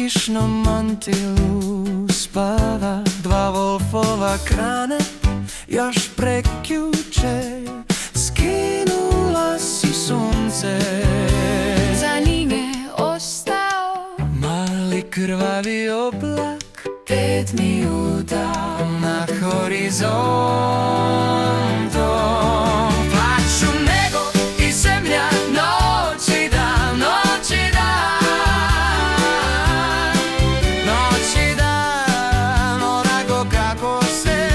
кишном мантилу спава, два волфова кране, još prekjuče skinula si sunce. Za njim je ostao mali krvavi oblak, 5 minuta na horizontu. Plaču nego i zemlja, noć i dan, noć i dan, noć i dan. Onako kako se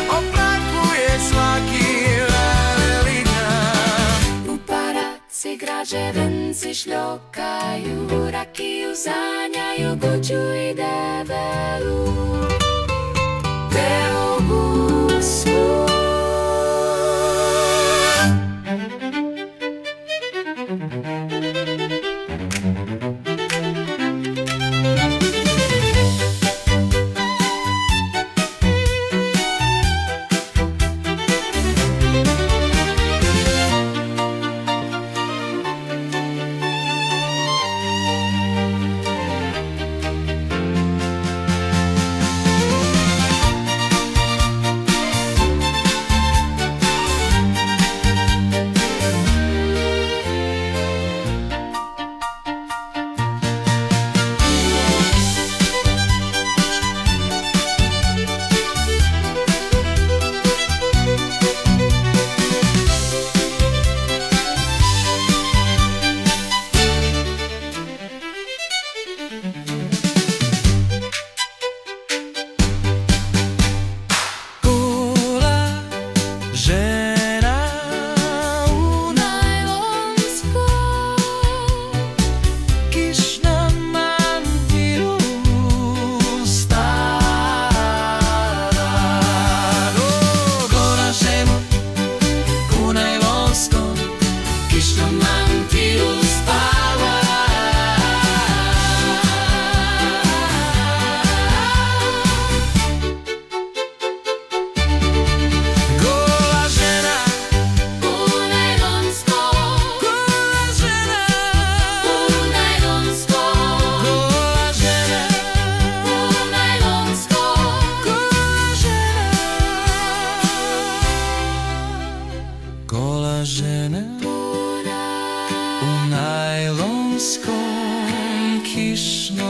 oplakuje svaki veliki dan. U paraci građevinci šljokaju, rakiju sanjaju, guđu i debelu teogu svu. Gola žena u najlonskom kišnom